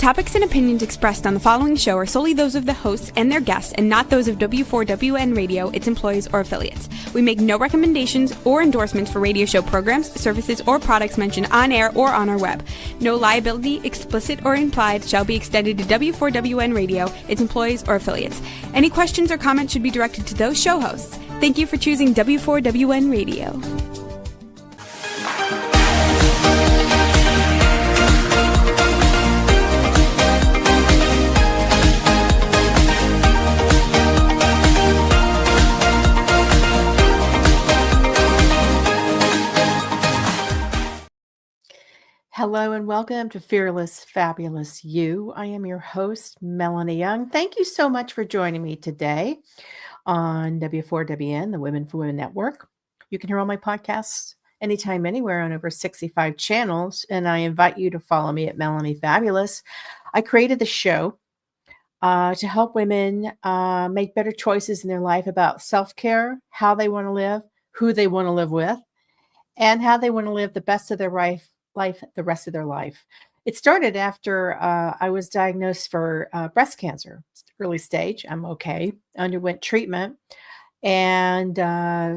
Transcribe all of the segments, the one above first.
topics and opinions expressed on the following show are solely those of the hosts and their guests and not those of W4WN Radio, its employees, or affiliates. We make no recommendations or endorsements for radio show programs, services, or products mentioned on air or on our web. No liability, explicit or implied, shall be extended to W4WN Radio, its employees, or affiliates. Any questions or comments should be directed to those show hosts. Thank you for choosing W4WN Radio. Hello and welcome to Fearless, Fabulous You. I am your host, Melanie Young. Thank you so much for joining me today on W4WN, the Women for Women Network. You can hear all my podcasts anytime, anywhere on over 65 channels, and I invite you to follow me at Melanie Fabulous. I created the show to help women make better choices in their life about self-care, how they want to live, who they want to live with, and how they want to live the best of their life the rest of their life. It started after I was diagnosed for breast cancer, early stage. I'm okay. Underwent treatment and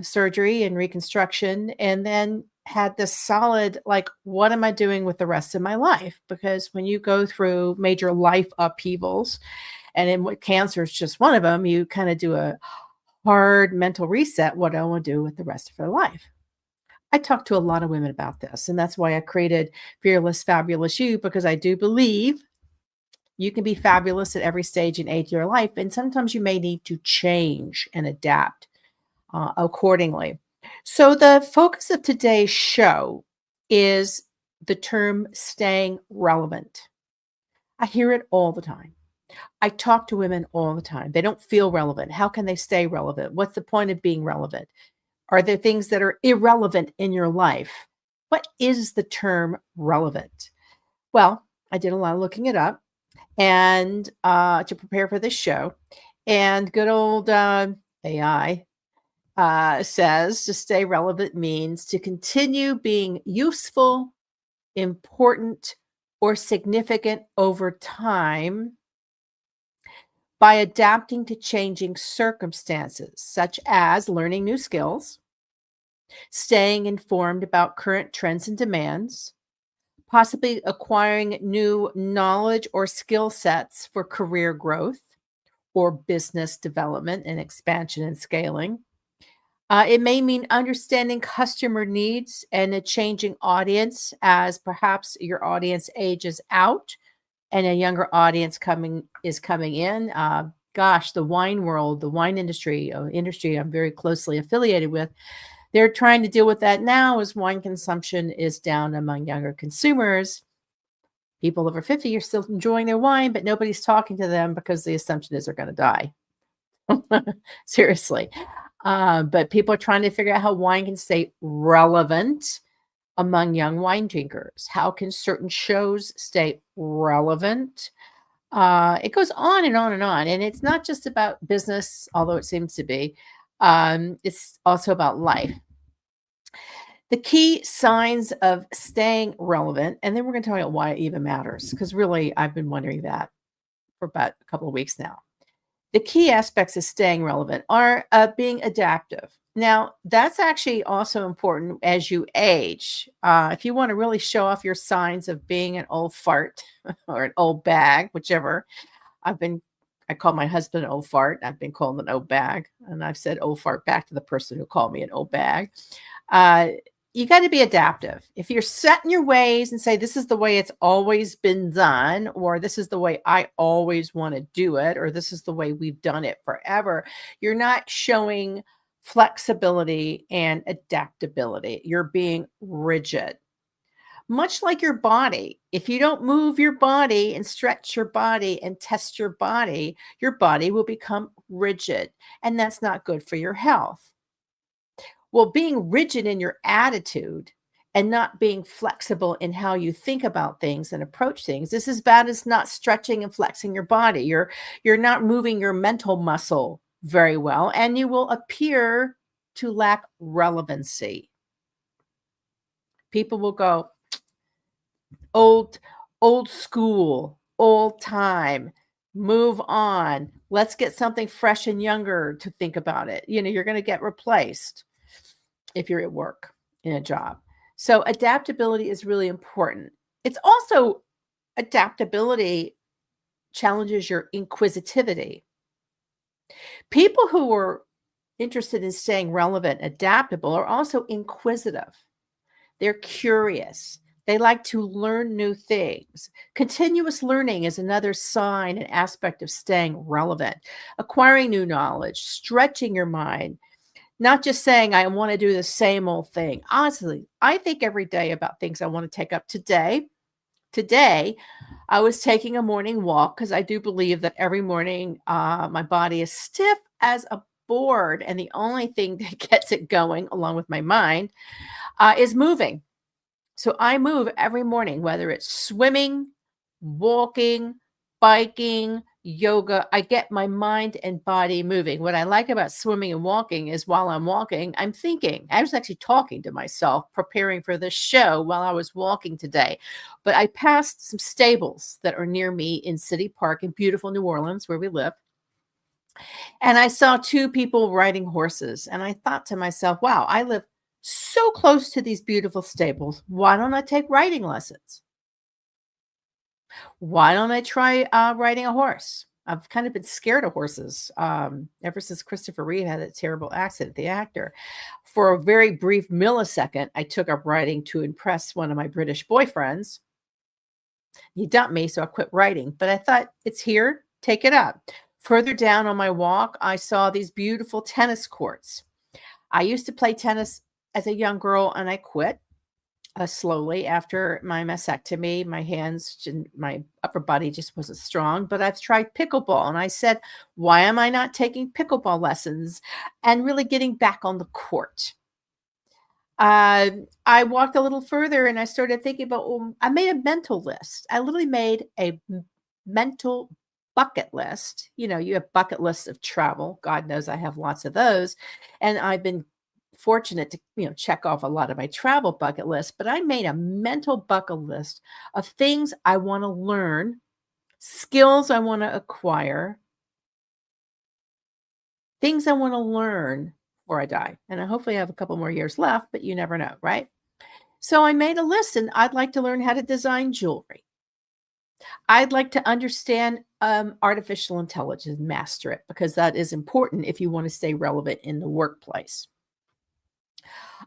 surgery and reconstruction, and then had this solid, what am I doing with the rest of my life? Because when you go through major life upheavals, and in cancer is just one of them, you kind of do a hard mental reset. What do I want to do with the rest of their life? I talk to a lot of women about this, and that's why I created Fearless, Fabulous You, because I do believe you can be fabulous at every stage and age of your life, and sometimes you may need to change and adapt accordingly. So the focus of today's show is the term staying relevant. I hear it all the time. I talk to women all the time. They don't feel relevant. How can they stay relevant? What's the point of being relevant? Are there things that are irrelevant in your life? What is the term relevant? Well, I did a lot of looking it up and to prepare for this show. And good old AI says to stay relevant means to continue being useful, important, or significant over time by adapting to changing circumstances, such as learning new skills, staying informed about current trends and demands, possibly acquiring new knowledge or skill sets for career growth or business development and expansion and scaling. It may mean understanding customer needs and a changing audience as perhaps your audience ages out and a younger audience is coming in. The wine world, the wine industry I'm very closely affiliated with, they're trying to deal with that now as wine consumption is down among younger consumers. People over 50 are still enjoying their wine, but nobody's talking to them because the assumption is they're going to die. Seriously. But people are trying to figure out how wine can stay relevant among young wine drinkers. How can certain shows stay relevant? It goes on and on and on. And it's not just about business, although it seems to be. It's also about life. The key signs of staying relevant, and then we're going to talk about why it even matters, because really I've been wondering that for about a couple of weeks now. The key aspects of staying relevant are being adaptive. Now, that's actually also important as you age. If you want to really show off your signs of being an old fart or an old bag, whichever. I call my husband an old fart. I've been called an old bag, and I've said old fart back to the person who called me an old bag. You got to be adaptive. If you're set in your ways and say, this is the way it's always been done, or this is the way I always want to do it, or this is the way we've done it forever, you're not showing flexibility and adaptability. You're being rigid. Much like your body, if you don't move your body and stretch your body and test your body will become rigid, and that's not good for your health. Well, being rigid in your attitude and not being flexible in how you think about things and approach things, this is as bad as not stretching and flexing your body. You're not moving your mental muscle very well, and you will appear to lack relevancy. People will go, old school, old time. Move on. Let's get something fresh and younger to think about it. You're going to get replaced if you're at work in a job. So adaptability is really important. It's also adaptability challenges your inquisitivity. People who are interested in staying relevant, adaptable, are also inquisitive. They're curious. They like to learn new things. Continuous learning is another sign and aspect of staying relevant. Acquiring new knowledge, stretching your mind, not just saying, I want to do the same old thing. Honestly, I think every day about things I want to take up. Today, I was taking a morning walk because I do believe that every morning my body is stiff as a board. And the only thing that gets it going, along with my mind, is moving. So I move every morning, whether it's swimming, walking, biking, yoga. I get my mind and body moving. What I like about swimming and walking is while I'm walking, I'm thinking. I was actually talking to myself, preparing for this show while I was walking today. But I passed some stables that are near me in City Park in beautiful New Orleans, where we live. And I saw two people riding horses. And I thought to myself, wow, I live so close to these beautiful stables. Why don't I take riding lessons? Why don't I try riding a horse? I've kind of been scared of horses ever since Christopher Reeve had that terrible accident, the actor. For a very brief millisecond, I took up riding to impress one of my British boyfriends. He dumped me, so I quit riding. But I thought, it's here, take it up. Further down on my walk, I saw these beautiful tennis courts. I used to play tennis as a young girl, and I quit slowly after my mastectomy. My hands, my upper body just wasn't strong, but I've tried pickleball. And I said, why am I not taking pickleball lessons and really getting back on the court? I walked a little further and I started thinking about, I made a mental list. I literally made a mental bucket list. You have bucket lists of travel. God knows I have lots of those. And I've been fortunate to, check off a lot of my travel bucket list, but I made a mental bucket list of things I want to learn, skills I want to acquire, things I want to learn before I die. And I hopefully have a couple more years left, but you never know, right? So I made a list, and I'd like to learn how to design jewelry. I'd like to understand artificial intelligence, master it, because that is important if you want to stay relevant in the workplace.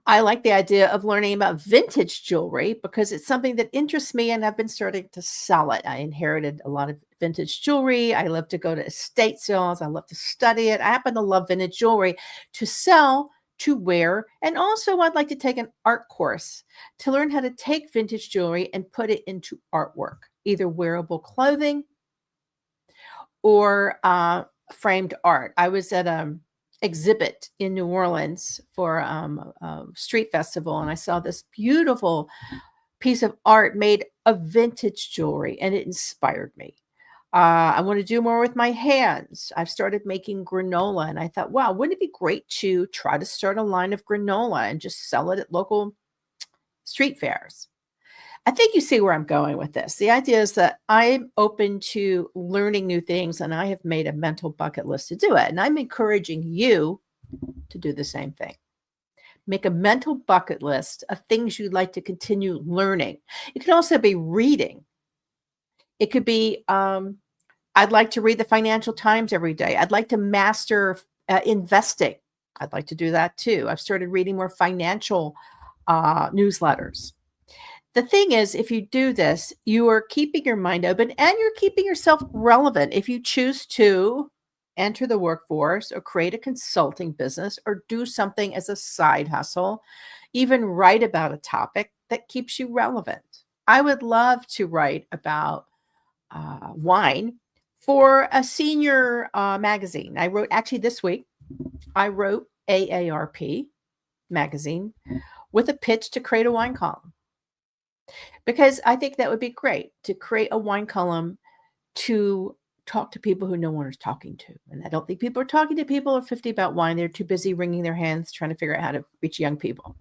I like the idea of learning about vintage jewelry because it's something that interests me, and I've been starting to sell it. I inherited a lot of vintage jewelry. I love to go to estate sales. I love to study it. I happen to love vintage jewelry to sell, to wear. And also I'd like to take an art course to learn how to take vintage jewelry and put it into artwork, either wearable clothing or framed art. I was at exhibit in New Orleans for a street festival, and I saw this beautiful piece of art made of vintage jewelry, and it inspired me. I want to do more with my hands. I've started making granola, and I thought, wow, wouldn't it be great to try to start a line of granola and just sell it at local street fairs? I think you see where I'm going with this. The idea is that I'm open to learning new things, and I have made a mental bucket list to do it. And I'm encouraging you to do the same thing. Make a mental bucket list of things you'd like to continue learning. It could also be reading. It could be, I'd like to read the Financial Times every day. I'd like to master investing. I'd like to do that too. I've started reading more financial newsletters. The thing is, if you do this, you are keeping your mind open and you're keeping yourself relevant. If you choose to enter the workforce or create a consulting business or do something as a side hustle, even write about a topic that keeps you relevant. I would love to write about wine for a senior magazine. Actually this week, I wrote AARP magazine with a pitch to create a wine column. Because I think that would be great to create a wine column to talk to people who no one is talking to. And I don't think people are talking to people who are 50 about wine. They're too busy wringing their hands trying to figure out how to reach young people.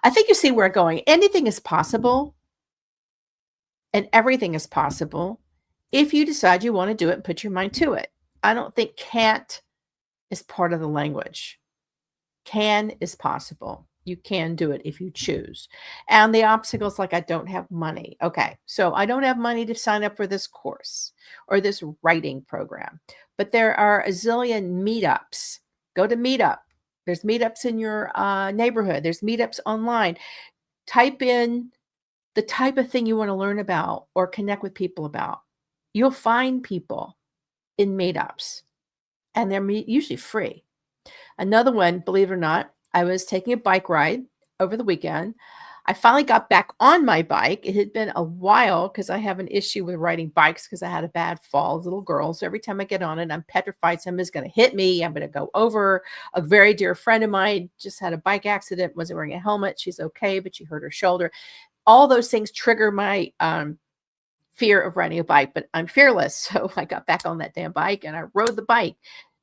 I think you see where I'm going. Anything is possible and everything is possible if you decide you want to do it and put your mind to it. I don't think can't is part of the language. Can is possible. You can do it if you choose. And the obstacles, like I don't have money. Okay, so I don't have money to sign up for this course or this writing program, but there are a zillion meetups. Go to Meetup. There's meetups in your neighborhood. There's meetups online. Type in the type of thing you want to learn about or connect with people about. You'll find people in meetups, and they're usually free. Another one, believe it or not, I was taking a bike ride over the weekend. I finally got back on my bike. It had been a while because I have an issue with riding bikes because I had a bad fall as a little girl. So every time I get on it, I'm petrified somebody's going to hit me. I'm going to go over. A very dear friend of mine just had a bike accident, wasn't wearing a helmet. She's okay, but she hurt her shoulder. All those things trigger my fear of riding a bike, but I'm fearless. So I got back on that damn bike and I rode the bike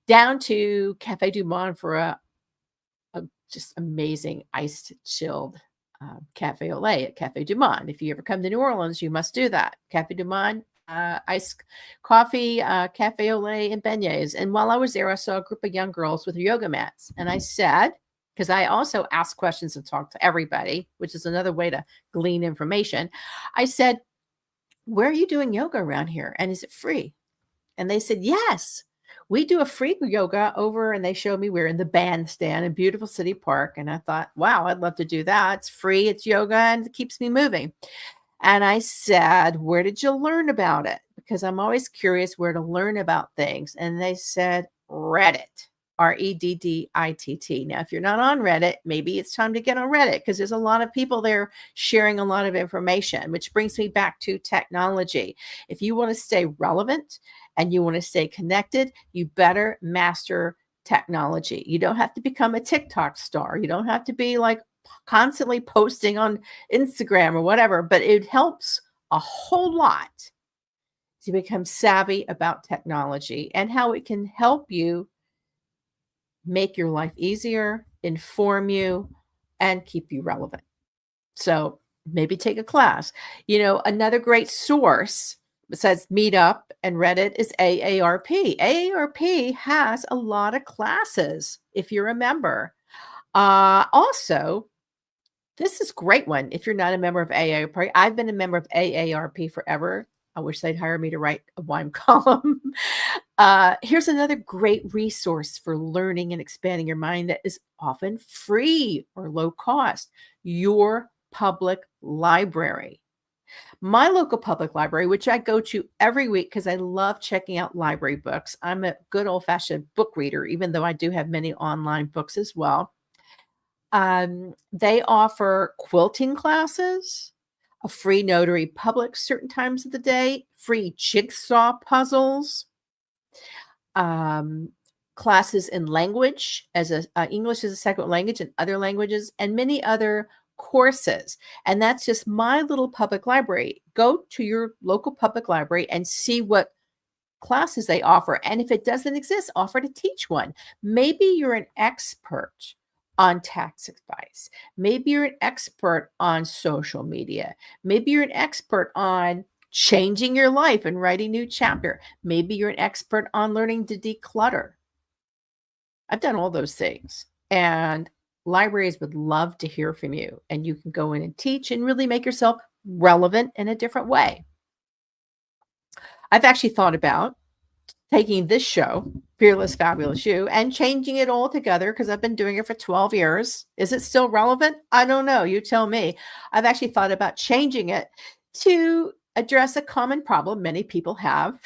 down to Cafe Du Monde for a just amazing iced chilled cafe au lait at Cafe Du Monde. If you ever come to New Orleans, you must do that. Cafe Du Monde, iced coffee, cafe au lait, and beignets. And while I was there, I saw a group of young girls with yoga mats. And I said, because I also ask questions and talk to everybody, which is another way to glean information. I said, where are you doing yoga around here? And is it free? And they said, yes. We do a free yoga over, and they showed me we're in the bandstand in beautiful City Park. And I thought, wow, I'd love to do that. It's free, it's yoga, and it keeps me moving. And I said, where did you learn about it? Because I'm always curious where to learn about things. And they said, Reddit, Redditt. Now, if you're not on Reddit, maybe it's time to get on Reddit because there's a lot of people there sharing a lot of information, which brings me back to technology. If you want to stay relevant and you want to stay connected, you better master technology. You don't have to become a TikTok star. You don't have to be like constantly posting on Instagram or whatever, but it helps a whole lot to become savvy about technology and how it can help you make your life easier, inform you, and keep you relevant. So maybe take a class. Another great source besides Meetup and Reddit is AARP. AARP has a lot of classes if you're a member. Also, this is a great one if you're not a member of AARP. I've been a member of AARP forever. I wish they'd hire me to write a wine column. Here's another great resource for learning and expanding your mind that is often free or low cost. Your public library. My local public library, which I go to every week because I love checking out library books. I'm a good old-fashioned book reader, even though I do have many online books as well. They offer quilting classes, a free notary public certain times of the day, free jigsaw puzzles, classes in language as English as a second language and other languages, and many other courses. And that's just my little public library. Go to your local public library and see what classes they offer. And if it doesn't exist, offer to teach one. Maybe you're an expert on tax advice. Maybe you're an expert on social media. Maybe you're an expert on changing your life and writing a new chapter. Maybe you're an expert on learning to declutter. I've done all those things. And libraries would love to hear from you. And you can go in and teach and really make yourself relevant in a different way. I've actually thought about taking this show, Fearless, Fabulous You, and changing it all together because I've been doing it for 12 years. Is it still relevant? I don't know. You tell me. I've actually thought about changing it to address a common problem many people have.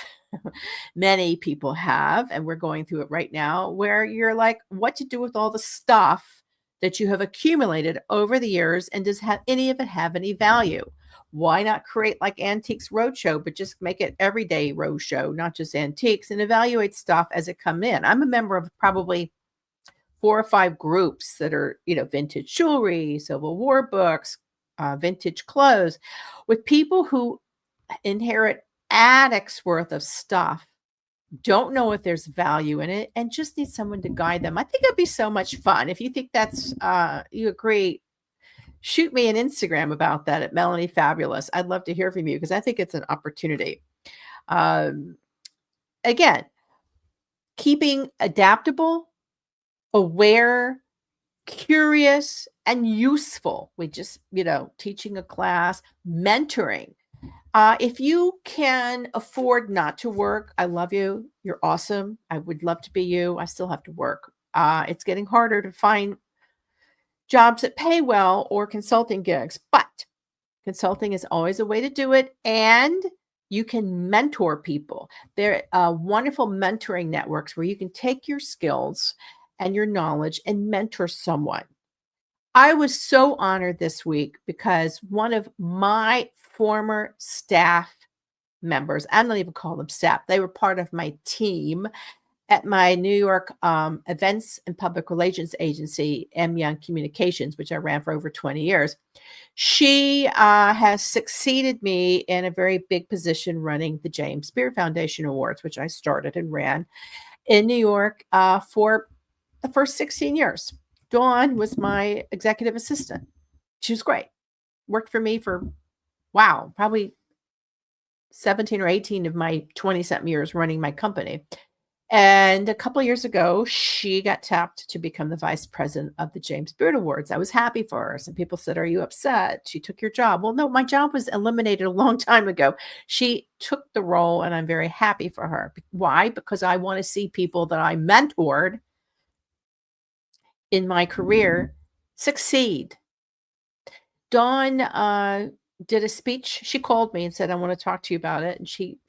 Many people have, and we're going through it right now, where you're like, what to do with all the stuff that you have accumulated over the years, and does any of it have any value? Why not create like Antiques Roadshow, but just make it everyday roadshow, not just antiques, and evaluate stuff as it come in? I'm a member of probably 4 or 5 groups that are, vintage jewelry, Civil War books, vintage clothes, with people who inherit attics worth of stuff, don't know if there's value in it, and just need someone to guide them. I think it'd be so much fun. If you think that's, you agree, shoot me an Instagram about that at Melanie Fabulous. I'd love to hear from you because I think it's an opportunity. Again, keeping adaptable, aware, curious, and useful. We just, teaching a class, mentoring. If you can afford not to work, I love you. You're awesome. I would love to be you. I still have to work. It's getting harder to find jobs that pay well or consulting gigs, but consulting is always a way to do it. And you can mentor people. There are wonderful mentoring networks where you can take your skills and your knowledge and mentor someone. I was so honored this week because one of my former staff members, I don't even call them staff, they were part of my team at my New York events and public relations agency, M. Young Communications, which I ran for over 20 years. She has succeeded me in a very big position running the James Beard Foundation Awards, which I started and ran in New York for the first 16 years. Dawn was my executive assistant. She was great. Worked for me for, probably 17 or 18 of my 20-something years running my company. And a couple of years ago, she got tapped to become the vice president of the James Beard Awards. I was happy for her. Some people said, "Are you upset? She took your job." Well, no, my job was eliminated a long time ago. She took the role, and I'm very happy for her. Why? Because I want to see people that I mentored in my career succeed. Dawn did a speech. She called me and said, "I want to talk to you about it." And she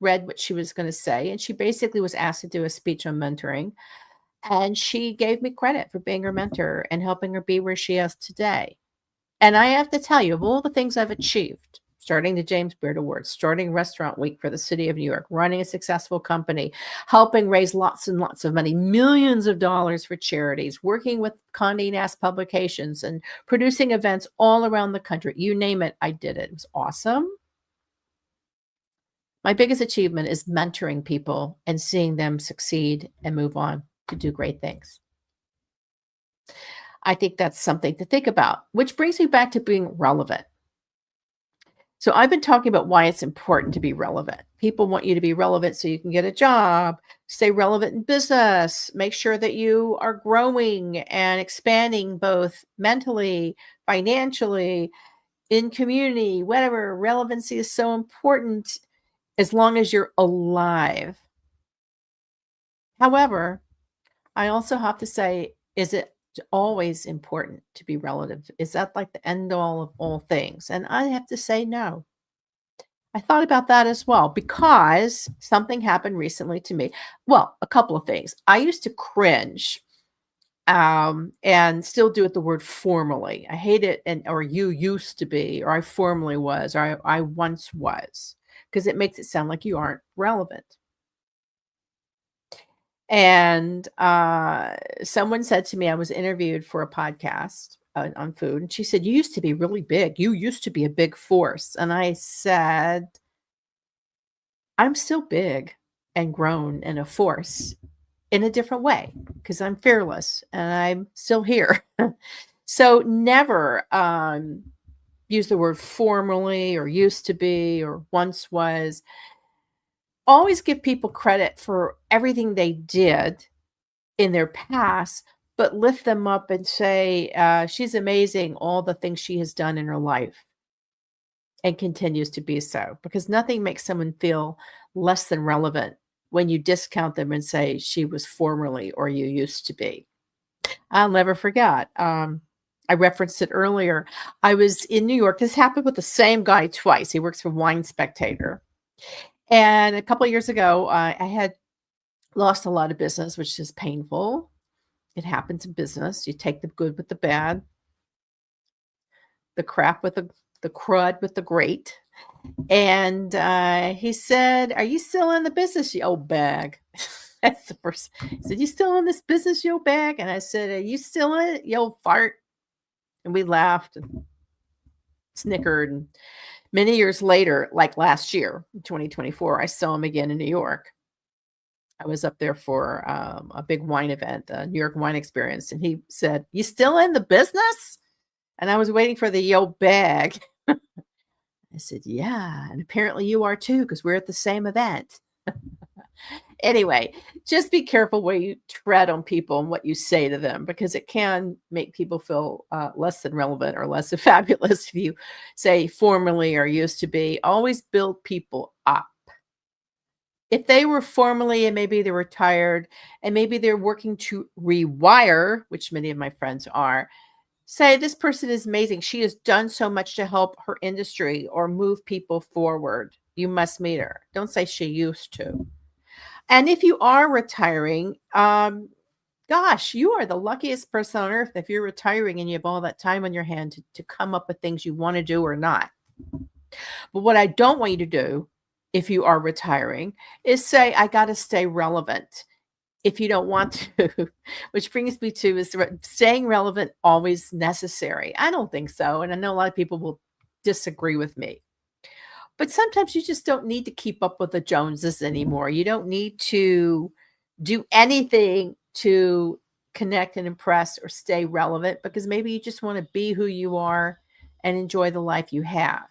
read what she was going to say. And she basically was asked to do a speech on mentoring. And she gave me credit for being her mentor and helping her be where she is today. And I have to tell you, of all the things I've achieved, starting the James Beard Awards, starting Restaurant Week for the city of New York, running a successful company, helping raise lots and lots of money, millions of dollars for charities, working with Condé Nast Publications and producing events all around the country. You name it, I did it. It was awesome. My biggest achievement is mentoring people and seeing them succeed and move on to do great things. I think that's something to think about, which brings me back to being relevant. So I've been talking about why it's important to be relevant. People want you to be relevant so you can get a job, stay relevant in business, make sure that you are growing and expanding both mentally, financially, in community, whatever. Relevancy is so important as long as you're alive. However, I also have to say, is it always important to be relative? Is that like the end all of all things? And I have to say no. I thought about that as well because something happened recently to me. Well, a couple of things. I used to cringe and still do it the word formally. I hate it, or you used to be, or I formerly was, or I once was, because it makes it sound like you aren't relevant. And someone said to me, I was interviewed for a podcast on food, and she said, "You used to be really big. You used to be a big force." And I said, "I'm still big and grown and a force in a different way because I'm fearless and I'm still here." So never use the word formerly or used to be or once was. Always give people credit for everything they did in their past, but lift them up and say, she's amazing, all the things she has done in her life and continues to be so, because nothing makes someone feel less than relevant when you discount them and say she was formerly or you used to be. I'll never forget. I referenced it earlier. I was in New York. This happened with the same guy twice. He works for Wine Spectator. And a couple of years ago, I had lost a lot of business, which is painful. It happens in business. You take the good with the bad, the crap with the crud with the great. And he said, "Are you still in the business, you old bag?" That's the first. He said, "You still in this business, you old bag?" And I said, "Are you still in it, you old fart?" And we laughed and snickered. And many years later, like last year, 2024, I saw him again in New York. I was up there for a big wine event, the New York Wine Experience. And he said, "You still in the business?" And I was waiting for the yo bag. I I said, yeah. And apparently you are too, because we're at the same event. Anyway, just be careful where you tread on people and what you say to them, because it can make people feel less than relevant or less than fabulous if you say formerly or used to be. Always build people up. If they were formerly and maybe they're retired and maybe they're working to rewire, which many of my friends are, say this person is amazing. She has done so much to help her industry or move people forward. You must meet her. Don't say she used to. And if you are retiring, gosh, you are the luckiest person on earth if you're retiring and you have all that time on your hand to come up with things you want to do or not. But what I don't want you to do if you are retiring is say, I got to stay relevant if you don't want to, which brings me to, is staying relevant always necessary? I don't think so. And I know a lot of people will disagree with me. But sometimes you just don't need to keep up with the Joneses anymore. You don't need to do anything to connect and impress or stay relevant, because maybe you just want to be who you are and enjoy the life you have.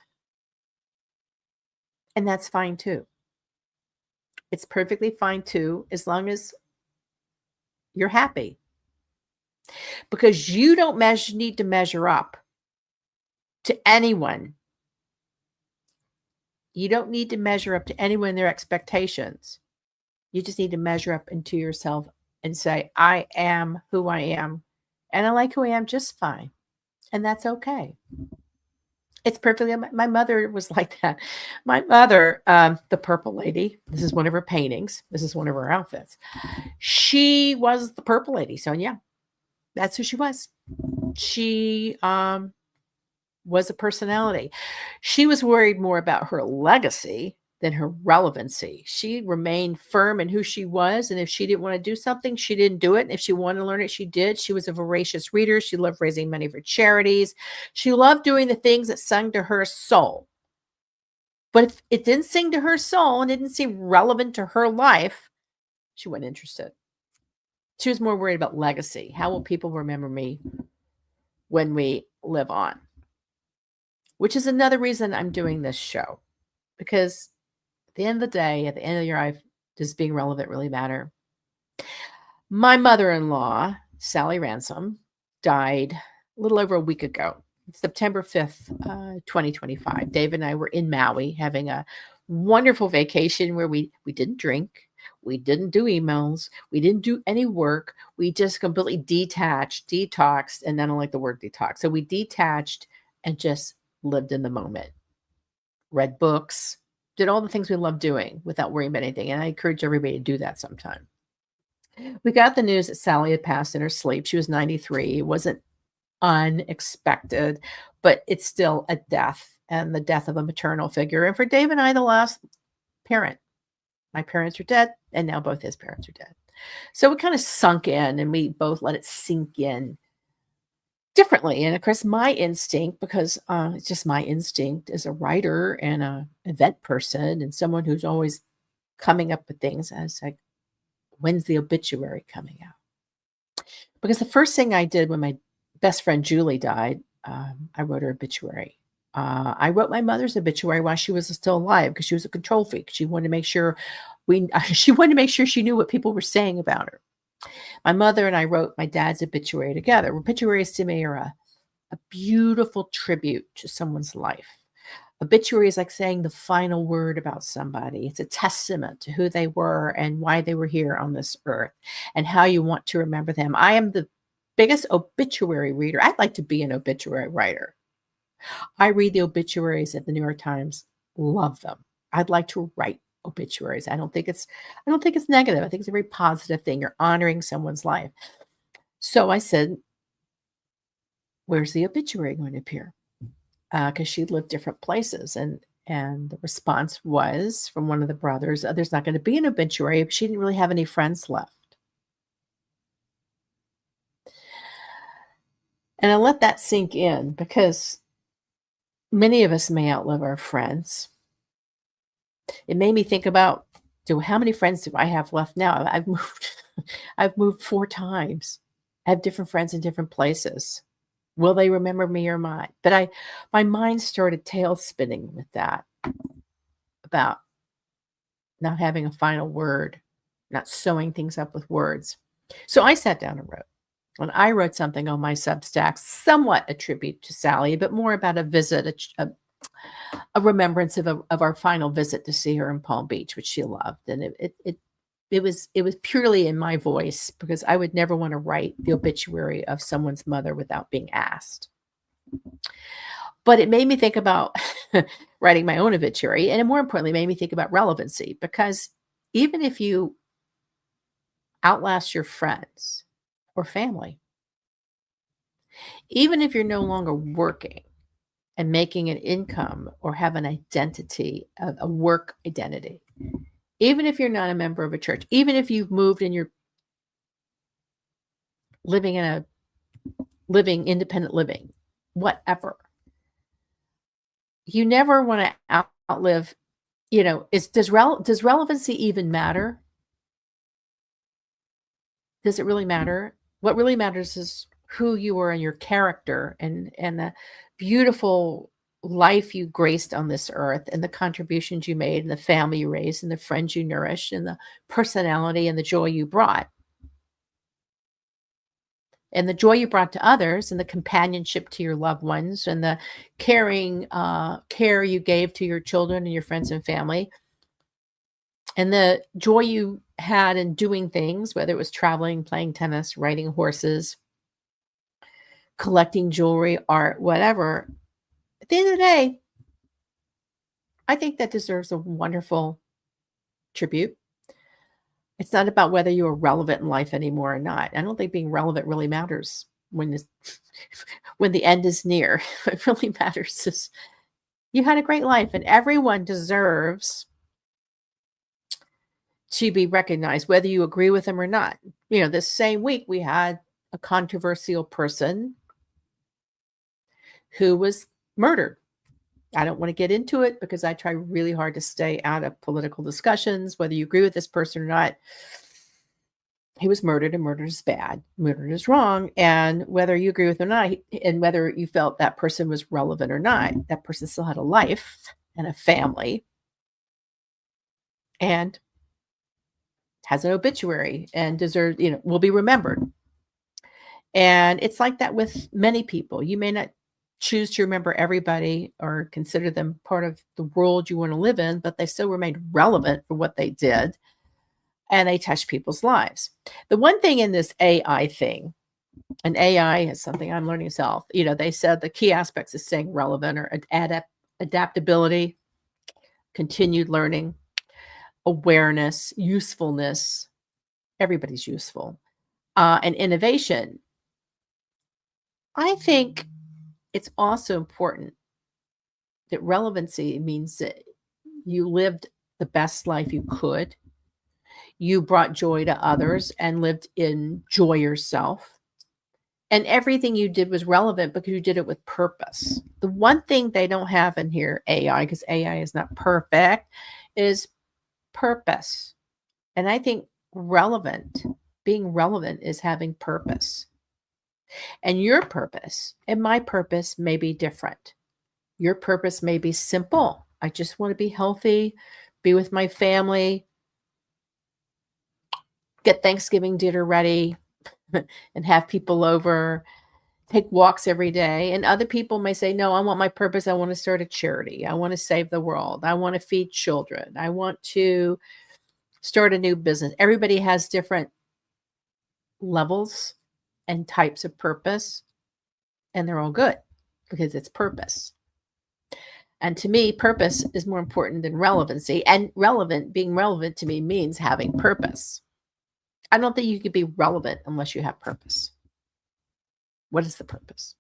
And that's fine too. It's perfectly fine too, as long as you're happy. Because you don't need to measure up to anyone. You don't need to measure up to anyone and their expectations. You just need to measure up into yourself and say, I am who I am. And I like who I am just fine. And that's okay. It's perfectly, my mother was like that. My mother, the purple lady, this is one of her paintings. This is one of her outfits. She was the purple lady. So yeah, that's who she was. She was a personality. She was worried more about her legacy than her relevancy. She remained firm in who she was. And if she didn't want to do something, she didn't do it. And if she wanted to learn it, she did. She was a voracious reader. She loved raising money for charities. She loved doing the things that sung to her soul. But if it didn't sing to her soul and didn't seem relevant to her life, she wasn't interested. She was more worried about legacy. How will people remember me when we live on? Which is another reason I'm doing this show. Because at the end of the day, at the end of your life, does being relevant really matter? My mother-in-law, Sally Ransom, died a little over a week ago, September 5th, 2025. Dave and I were in Maui having a wonderful vacation where we didn't drink. We didn't do emails. We didn't do any work. We just completely detoxed, and I don't like the word detox. So we detached and just lived in the moment. Read books, did all the things we love doing without worrying about anything. And I encourage everybody to do that sometime. We got the news that Sally had passed in her sleep. She was 93. It wasn't unexpected, but it's still a death, and the death of a maternal figure. And for Dave and I, the last parent. My parents are dead, and now both his parents are dead. So it kind of sunk in, and we both let it sink in differently. And of course, my instinct, because it's just my instinct as a writer and an event person and someone who's always coming up with things, I was like, when's the obituary coming out? Because the first thing I did when my best friend Julie died, I wrote her obituary. I wrote my mother's obituary while she was still alive, because she was a control freak. She wanted to make sure she knew what people were saying about her. My mother and I wrote my dad's obituary together. Obituaries to me are a beautiful tribute to someone's life. Obituary is like saying the final word about somebody. It's a testament to who they were and why they were here on this earth and how you want to remember them. I am the biggest obituary reader. I'd like to be an obituary writer. I read the obituaries at the New York Times, love them. I'd like to write obituaries. I don't think it's negative. I think it's a very positive thing. You're honoring someone's life. So I said, where's the obituary going to appear? Because she lived different places. And the response was from one of the brothers, there's not going to be an obituary. She didn't really have any friends left. And I let that sink in, because many of us may outlive our friends. It made me think about, how many friends do I have left now? I've moved 4 times. I have different friends in different places. Will they remember me or not? But my mind started tail spinning with that about not having a final word, not sewing things up with words. So I sat down and wrote. And I wrote something on my Substack, somewhat a tribute to Sally, but more about a visit, a remembrance of our final visit to see her in Palm Beach, which she loved. And it was purely in my voice, because I would never want to write the obituary of someone's mother without being asked. But it made me think about writing my own obituary, and more importantly, made me think about relevancy, because even if you outlast your friends or family, even if you're no longer working and making an income or have an identity, a work identity, even if you're not a member of a church, even if you've moved and you're living independent living, whatever, you never want to outlive, does relevancy even matter? Does it really matter? What really matters is who you are and your character, and the beautiful life you graced on this earth, and the contributions you made, and the family you raised, and the friends you nourished, and the personality and the joy you brought. And the joy you brought to others, and the companionship to your loved ones, and the caring care you gave to your children and your friends and family, and the joy you had in doing things, whether it was traveling, playing tennis, riding horses, collecting jewelry, art, whatever. At the end of the day, I think that deserves a wonderful tribute. It's not about whether you are relevant in life anymore or not. I don't think being relevant really matters when the end is near. What really matters is you had a great life, and everyone deserves to be recognized, whether you agree with them or not. This same week we had a controversial person who was murdered. I don't want to get into it because I try really hard to stay out of political discussions, whether you agree with this person or not. He was murdered, and murder is bad. Murder is wrong. And whether you agree with him or not, and whether you felt that person was relevant or not, that person still had a life and a family and has an obituary and deserves, will be remembered. And it's like that with many people. You may not choose to remember everybody or consider them part of the world you want to live in, but they still remained relevant for what they did, and they touched people's lives. The one thing in this AI thing, and AI is something I'm learning myself, they said the key aspects of staying relevant are adaptability, continued learning, awareness, usefulness. Everybody's useful. And innovation. I think it's also important that relevancy means that you lived the best life you could. You brought joy to others and lived in joy yourself. And everything you did was relevant because you did it with purpose. The one thing they don't have in here, AI, because AI is not perfect, is purpose. And I think being relevant is having purpose. And your purpose and my purpose may be different. Your purpose may be simple. I just want to be healthy, be with my family, get Thanksgiving dinner ready, and have people over, take walks every day. And other people may say, no, I want my purpose. I want to start a charity. I want to save the world. I want to feed children. I want to start a new business. Everybody has different levels and types of purpose, and they're all good because it's purpose. And to me, purpose is more important than relevancy. And being relevant to me means having purpose. I don't think you could be relevant unless you have purpose. What is the purpose?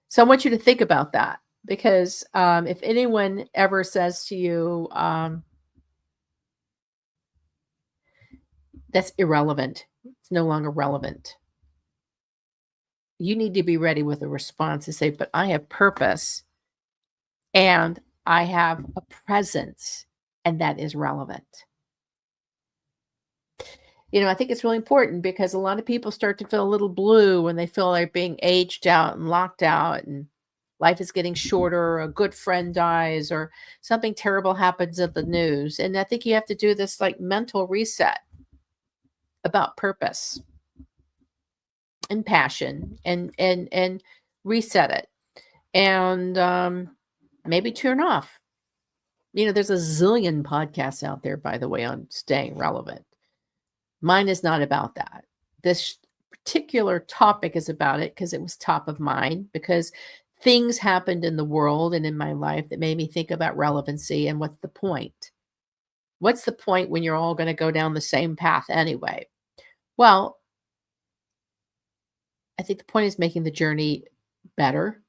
So I want you to think about that, because if anyone ever says to you, that's irrelevant, it's no longer relevant, you need to be ready with a response to say, but I have purpose and I have a presence, and that is relevant. I think it's really important because a lot of people start to feel a little blue when they feel like being aged out and locked out and life is getting shorter, or a good friend dies, or something terrible happens at the news. And I think you have to do this like mental reset about purpose and passion and reset it. And maybe turn off. There's a zillion podcasts out there, by the way, on staying relevant. Mine is not about that. This particular topic is about it because it was top of mind, because things happened in the world and in my life that made me think about relevancy and what's the point? What's the point when you're all going to go down the same path anyway? Well, I think the point is making the journey better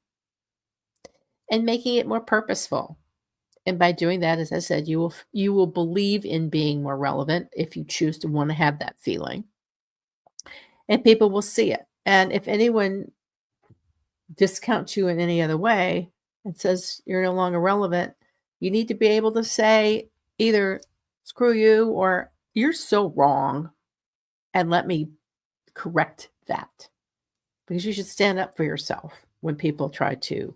and making it more purposeful. And by doing that, as I said, you will believe in being more relevant if you choose to want to have that feeling. And people will see it. And if anyone discounts you in any other way and says you're no longer relevant, you need to be able to say either screw you or you're so wrong and let me correct that. Because you should stand up for yourself when people try to,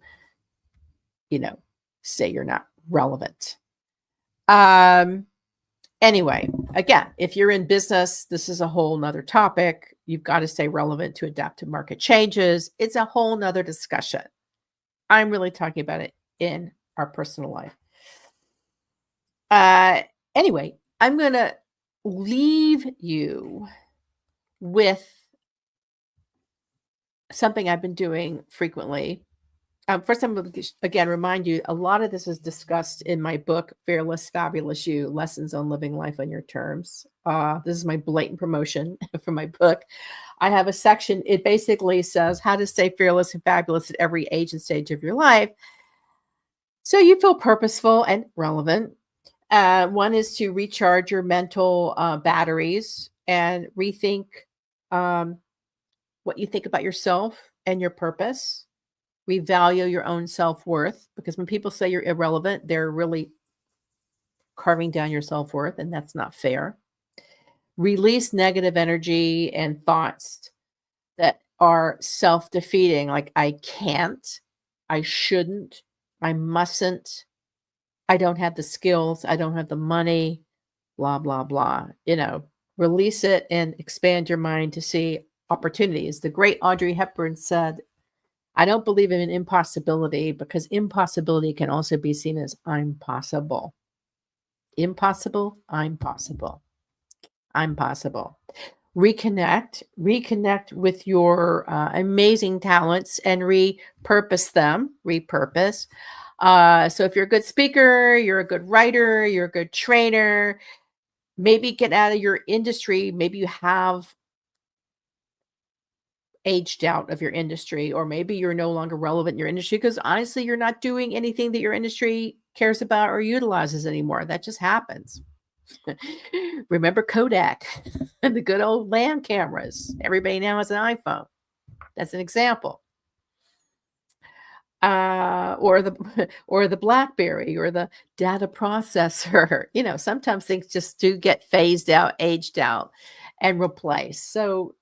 say you're not relevant. Anyway, again, if you're in business, this is a whole nother topic. You've got to stay relevant to adapt to market changes. It's a whole nother discussion. I'm really talking about it in our personal life. Anyway, I'm going to leave you with something I've been doing frequently. First, I'm going to again remind you, a lot of this is discussed in my book, Fearless, Fabulous You, Lessons on Living Life on Your Terms. This is my blatant promotion for my book. I have a section. It basically says how to stay fearless and fabulous at every age and stage of your life, so you feel purposeful and relevant. One is to recharge your mental batteries and rethink what you think about yourself and your purpose. Revalue your own self-worth, because when people say you're irrelevant, they're really carving down your self-worth, and that's not fair. Release negative energy and thoughts that are self-defeating, like I can't, I shouldn't, I mustn't, I don't have the skills, I don't have the money, blah, blah, blah. Release it and expand your mind to see opportunities. The great Audrey Hepburn said, I don't believe in impossibility, because impossibility can also be seen as I'm possible. Impossible, I'm possible. I'm possible. Reconnect with your amazing talents and repurpose them. So if you're a good speaker, you're a good writer, you're a good trainer, maybe get out of your industry. Maybe you have aged out of your industry, or maybe you're no longer relevant in your industry because honestly, you're not doing anything that your industry cares about or utilizes anymore. That just happens. Remember Kodak and the good old land cameras? Everybody now has an iPhone. That's an example. Or the BlackBerry or the data processor. Sometimes things just do get phased out, aged out, and replaced. So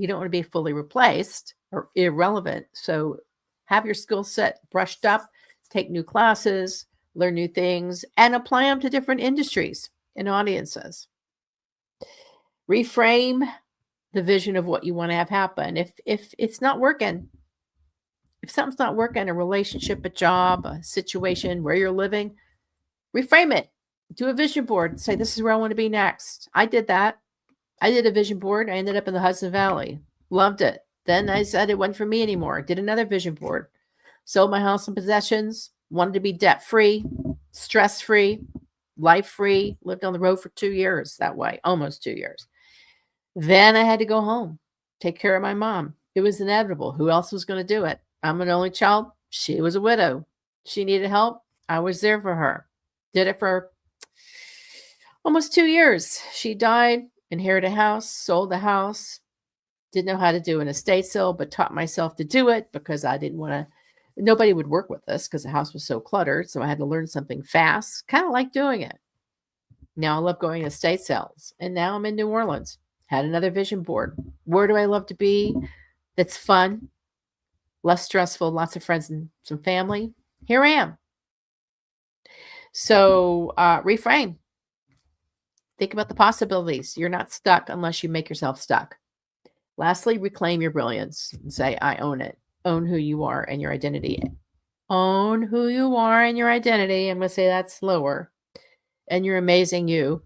you don't want to be fully replaced or irrelevant. So have your skill set brushed up, take new classes, learn new things, and apply them to different industries and audiences. Reframe the vision of what you want to have happen. If it's not working, if something's not working, a relationship, a job, a situation, where you're living, reframe it. Do a vision board. Say, this is where I want to be next. I did that. I did a vision board. I ended up in the Hudson Valley. Loved it. Then I said it wasn't for me anymore. Did another vision board. Sold my house and possessions. Wanted to be debt-free, stress-free, life-free. Lived on the road for 2 years that way. Almost 2 years. Then I had to go home. Take care of my mom. It was inevitable. Who else was going to do it? I'm an only child. She was a widow. She needed help. I was there for her. Did it for almost 2 years. She died. Inherited a house, sold the house, didn't know how to do an estate sale, but taught myself to do it because I didn't want to, nobody would work with us because the house was so cluttered. So I had to learn something fast, kind of like doing it. Now I love going to estate sales. And now I'm in New Orleans. Had another vision board. Where do I love to be? That's fun, less stressful, lots of friends and some family. Here I am. So reframe. Think about the possibilities. You're not stuck unless you make yourself stuck. Lastly, reclaim your brilliance and say, I own it. Own who you are and your identity. Own who you are and your identity. I'm going to say that slower. And you're amazing you.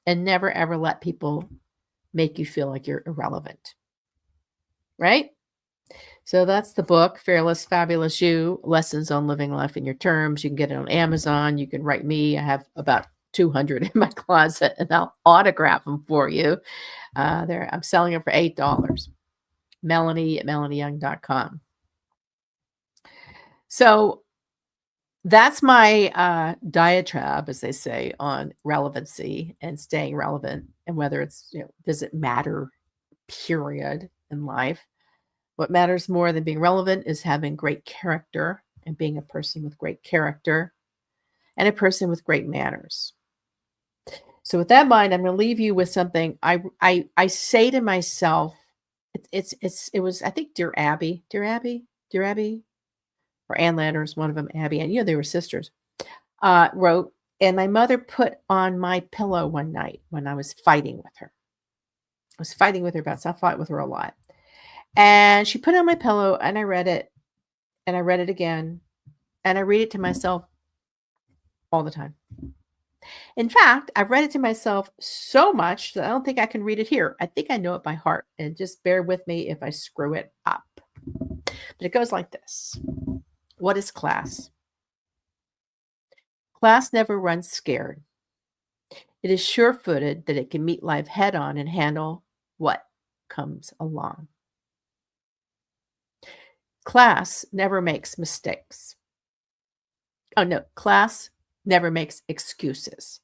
And never, ever let people make you feel like you're irrelevant. Right? So that's the book, Fearless, Fabulous You, Lessons on Living Life in Your Terms. You can get it on Amazon. You can write me. I have about 200 in my closet, and I'll autograph them for you. I'm selling them for $8. Melanie at melaniefabulous.com. So that's my diatribe, as they say, on relevancy and staying relevant, and whether it's, does it matter, period, in life. What matters more than being relevant is having great character and being a person with great character and a person with great manners. So with that in mind, I'm going to leave you with something I say to myself. It was, I think, Dear Abby, or Ann Landers, one of them, Abby, and they were sisters, wrote, and my mother put on my pillow one night when I was fighting with her. I was fighting with her about stuff. I fought with her a lot. And she put it on my pillow, and I read it, and I read it again, and I read it to myself all the time. In fact, I've read it to myself so much that I don't think I can read it here. I think I know it by heart, and just bear with me if I screw it up. But it goes like this. What is class? Class never runs scared. It is sure-footed that it can meet life head-on and handle what comes along. Class never makes mistakes. Oh, no. Class never makes excuses.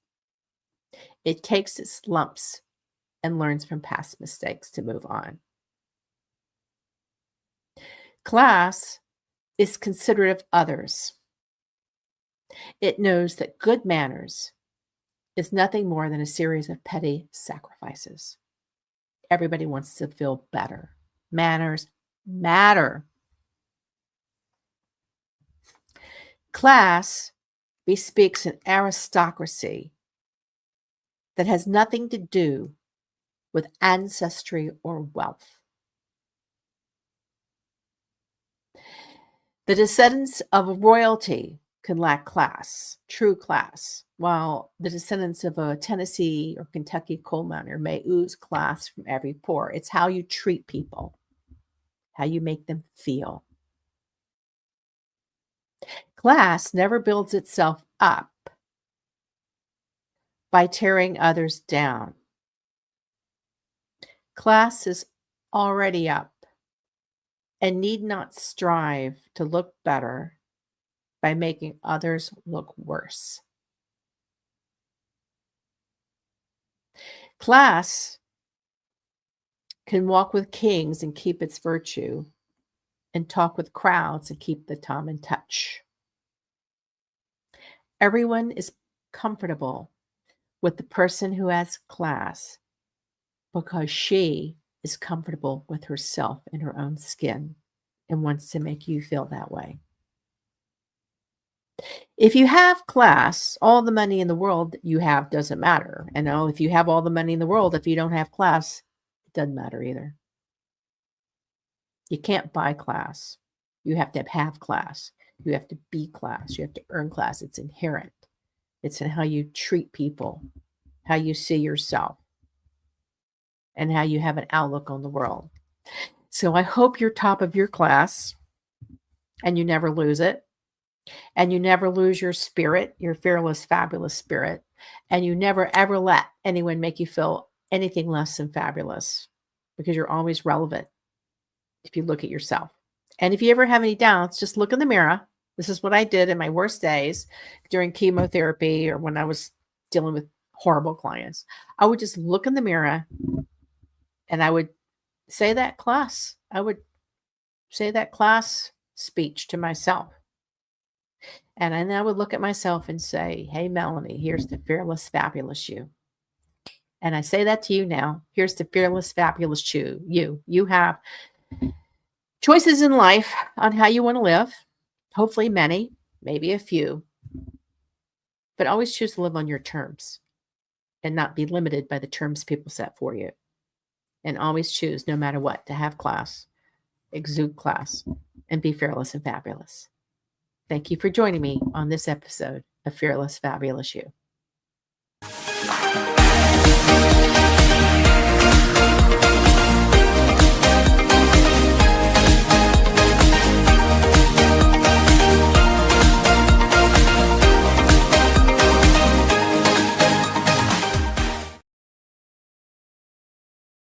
It takes its lumps and learns from past mistakes to move on. Class is considerate of others. It knows that good manners is nothing more than a series of petty sacrifices. Everybody wants to feel better. Manners matter. Class bespeaks an aristocracy that has nothing to do with ancestry or wealth. The descendants of royalty can lack class, true class, while the descendants of a Tennessee or Kentucky coal miner may ooze class from every pore. It's how you treat people, how you make them feel. Class never builds itself up by tearing others down. Class is already up and need not strive to look better by making others look worse. Class can walk with kings and keep its virtue, and talk with crowds and keep the tongue in touch. Everyone is comfortable with the person who has class because she is comfortable with herself in her own skin and wants to make you feel that way. If you have class, all the money in the world that you have doesn't matter. And if you have all the money in the world, if you don't have class, it doesn't matter either. You can't buy class. You have to have class. You have to be class. You have to earn class. It's inherent. It's in how you treat people, how you see yourself, and how you have an outlook on the world. So I hope you're top of your class and you never lose it. And you never lose your spirit, your fearless, fabulous spirit. And you never, ever let anyone make you feel anything less than fabulous, because you're always relevant if you look at yourself. And if you ever have any doubts, just look in the mirror. This is what I did in my worst days during chemotherapy or when I was dealing with horrible clients. I would just look in the mirror and I would say that class. I would say that class speech to myself. And then I would look at myself and say, hey, Melanie, here's the fearless, fabulous you. And I say that to you now. Here's the fearless, fabulous you. You have choices in life on how you want to live. Hopefully many, maybe a few. But always choose to live on your terms and not be limited by the terms people set for you. And always choose, no matter what, to have class, exude class, and be fearless and fabulous. Thank you for joining me on this episode of Fearless, Fabulous You.